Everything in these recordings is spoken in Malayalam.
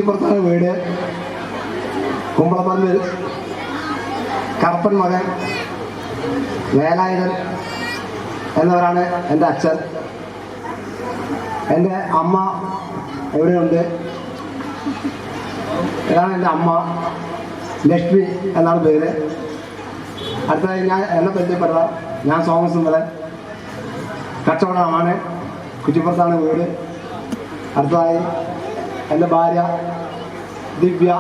കുറ്റിപ്പുറത്താണ് വീട്. കുമ്പളപ്പറമ്പിൽ കറുപ്പൻ മകൻ വേലായുധൻ എന്നവരാണ് എൻ്റെ അച്ഛൻ. എൻ്റെ അമ്മ എവിടെയുണ്ട്? ഇതാണ് എൻ്റെ അമ്മ, ലക്ഷ്മി എന്നാണ് പേര്. അടുത്തതായി എന്നെ പരിചയപ്പെടുക, ഞാൻ സോമസുന്ദരൻ, കച്ചവടമാണ്, കുറ്റിപ്പുറത്താണ് വീട്. അടുത്തതായി എൻ്റെ ഭാര്യ ദിവ്യ.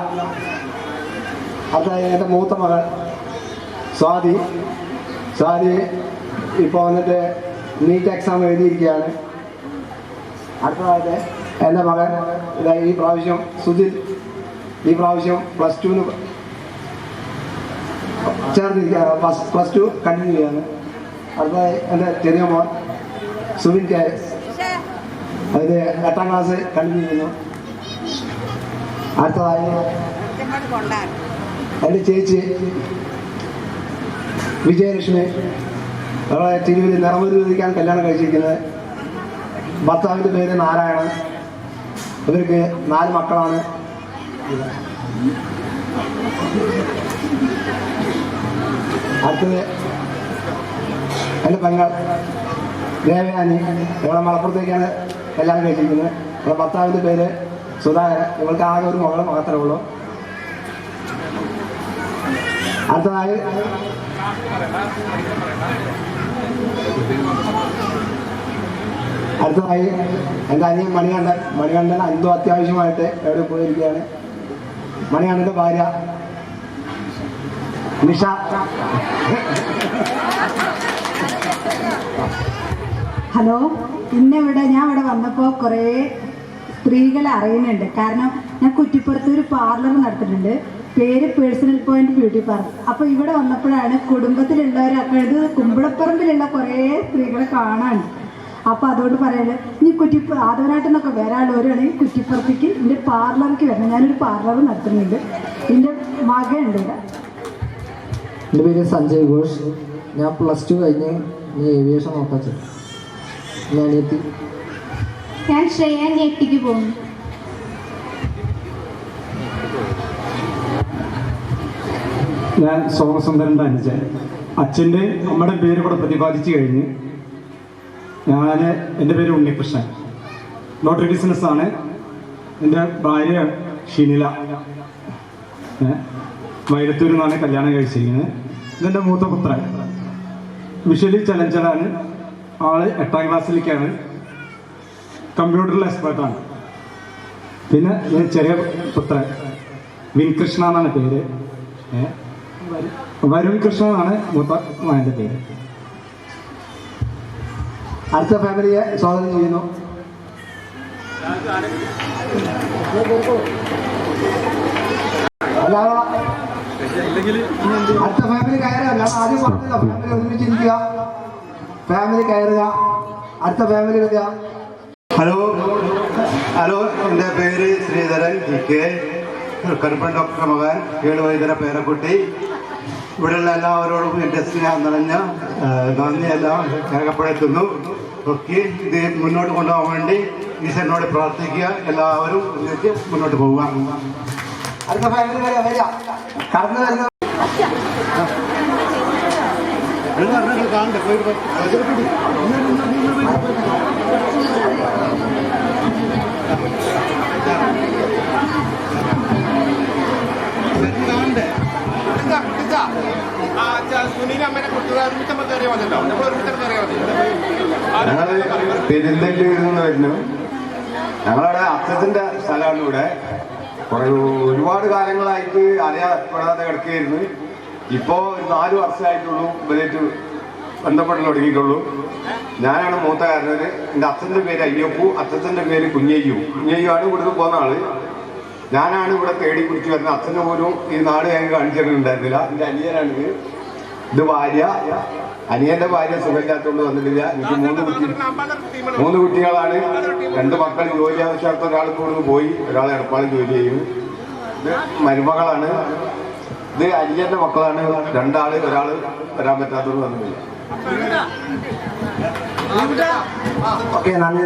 അടുത്തതായി എൻ്റെ മൂത്ത മകൾ സ്വാതി. ഇപ്പോൾ വന്നിട്ട് നീറ്റ് എക്സാം എഴുതിയിരിക്കുകയാണ്. അടുത്തതായിട്ട് എൻ്റെ മകൻ ഈ പ്രാവശ്യം സുധിൽ, ഈ പ്രാവശ്യം +2 ചേർന്നിരിക്കുകയാണ്, +2 കണ്ടിന്യൂ ചെയ്യാണ്. അടുത്തതായി എൻ്റെ ചെറിയ മോൻ സുവിൻ കെ, അതിൽ 8ാം ക്ലാസ് കണ്ടിന്യൂ ചെയ്യുന്നു. അടുത്തതായി എൻ്റെ ചേച്ചി വിജയലക്ഷ്മി, അവളെ തിരുവല്ല നിറമൊരുക്കാൻ കല്യാണം കഴിച്ചിരിക്കുന്നത്. ഭർത്താവിൻ്റെ പേര് നാരായണൻ. ഇവർക്ക് 4 മക്കളാണ്. അടുത്തത് എൻ്റെ പെങ്ങൾ ദേവയാനി, ഇവളെ മലപ്പുറത്തേക്കാണ് കല്യാണം കഴിച്ചിരിക്കുന്നത്. ഇവളെ ഭർത്താവിൻ്റെ പേര് സുധാകരൻ. ഇവൾക്ക് ആകെ ഒരു മകൾ മാത്രമേ ഉള്ളൂ. അടുത്തതായി എൻ്റെ അനിയൻ മണികണ്ഠൻ എന്തോ അത്യാവശ്യമായിട്ട് എവിടെ പോയിരിക്കുകയാണ്. മണികണ്ഠൻ്റെ ഭാര്യ നിഷ. ഹലോ, ഞാൻ ഇവിടെ വന്നപ്പോൾ കുറേ സ്ത്രീകളെ അറിയുന്നുണ്ട്. കാരണം ഞാൻ കുറ്റിപ്പുറത്ത് ഒരു പാർലർ നടത്തുന്നുണ്ട്, പേര് പേഴ്സണൽ പോയിന്റ് ബ്യൂട്ടി പാർലർ. അപ്പോൾ ഇവിടെ വന്നപ്പോഴാണ് കുടുംബത്തിലുള്ളവരൊക്കെ ഇത് കുമ്പളപ്പറമ്പിലുള്ള കുറേ സ്ത്രീകളെ കാണാൻ. അപ്പോൾ അതുകൊണ്ട് പറയുന്നത് ഇനി ആദവനാട്ടിൽ നിന്നൊക്കെ വരാനുള്ളവരാണെങ്കിൽ കുറ്റിപ്പുറത്തേക്ക് എൻ്റെ പാർലറിലേക്ക് വരണം. ഞാനൊരു പാർലർ നടത്തുന്നുണ്ട്. എൻ്റെ മകനുണ്ട് ഇവിടെ. എൻ്റെ പേര് സഞ്ജയ് ഘോഷ്. ഞാൻ +2 കഴിഞ്ഞ് ഏവിയേഷൻ നോക്കാൻ ചെയ്തു. ഞാൻ ശ്രേയ, ഞെട്ടിക്ക് പോകുന്നു. ഞാൻ സോമസുന്ദരൻ്റെ അനുജൻ. അച്ഛൻ്റെ അമ്മയുടെ പേര് കൂടെ പ്രതിപാദിച്ചു കഴിഞ്ഞ് എൻ്റെ പേര് ഉണ്ണികൃഷ്ണൻ. ലോട്ടറി ബിസിനസ്സാണ്. എൻ്റെ ഭാര്യ ഷിനില, വൈലത്തൂരിൽ നിന്നാണ് കല്യാണം കഴിച്ചിരിക്കുന്നത്. ഇതെൻ്റെ മൂത്ത പുത്രൻ വിഷ്വലി ചലഞ്ചറാണ്. ആള് 8ാം ക്ലാസ്സിലേക്കാണ്, കമ്പ്യൂട്ടറിൽ എക്സ്പേർട്ടാണ്. പിന്നെ ചെറിയ പുത്രൻ വിൻകൃഷ്ണ എന്നാണ് പേര്. വരുൺ കൃഷ്ണ എന്നാണ് മൂത്ത മകൻ്റെ പേര്. അടുത്ത ഫാമിലിയെ സ്വാഗതം ചെയ്യുന്നു. അടുത്ത ഫാമിലി കയറുക. ഞാൻ ആദ്യം പറഞ്ഞില്ല, ഫാമിലി ഒരുമിച്ചിരിക്കുക, ഫാമിലി കയറുക. അടുത്ത ഫാമിലി വരിക. ഹലോ, എൻ്റെ പേര് ശ്രീധരൻ JK, കരുപ്പൻ ഡോക്ടർ മകൻ, 7 വയതര പേരക്കുട്ടി. ഇവിടെയുള്ള എല്ലാവരോടും എൻ്റെ സ്നേഹം നിറഞ്ഞ നന്ദിയെല്ലാം രേഖപ്പെടുത്തുന്നു. ഓക്കെ, ഇത് മുന്നോട്ട് കൊണ്ടുപോകാൻ വേണ്ടി ഈശ്വരനോട് പ്രാർത്ഥിക്കുക. എല്ലാവരും ഒന്നിച്ച് മുന്നോട്ട് പോവുക. അടുത്ത ഫാമിലി വരിക. കടന്നു വരുന്ന പെരുന്തല്ലൂരിൽ നിന്ന് വരുന്നു. ഞങ്ങളുടെ അച്ഛൻ്റെ സ്ഥലമാണ് ഇവിടെ. ഒരുപാട് കാലങ്ങളായിട്ട് അറിയപ്പെടാതെ കിടക്കുകയായിരുന്നു. ഇപ്പോൾ 4 വർഷമായിട്ടുള്ളൂ ഇവരായിട്ട് ബന്ധപ്പെട്ട് തുടങ്ങിയിട്ടുള്ളൂ. ഞാനാണ് മൂത്ത കാരണവർ. എൻ്റെ അച്ഛൻ്റെ പേര് അയ്യപ്പു, അച്ഛൻ്റെ പേര് കുഞ്ഞയ്യു ആണ് ഇവിടുന്ന് പോകുന്ന ആള്. ഞാനാണ് ഇവിടെ തേടി പിടിച്ച് വരുന്നത്. അച്ഛന് പോലും ഈ നാട് ഞങ്ങൾക്ക് കാണിച്ചിട്ടുണ്ടായിരുന്നില്ല. എൻ്റെ അനിയനാണിത്. ഇത് ഭാര്യ. അനിയൻ്റെ ഭാര്യ സുഖമില്ലാത്തതുകൊണ്ട് വന്നിട്ടില്ല. എനിക്ക് 3 കുട്ടികളാണ്. 2 മക്കൾ ജോലി ആവശ്യമായിട്ട് ഒരാൾക്ക് ഇവിടുന്ന് പോയി, ഒരാൾ എടപ്പാളിൽ ജോലി ചെയ്യും. ഇത് മരുമകളാണ്. ഇത് അനിയൻ്റെ മക്കളാണ്. 2 ആള്, ഒരാൾ വരാൻ പറ്റാത്തത് വന്നിട്ടില്ല. ഓക്കെ, നന്ദി.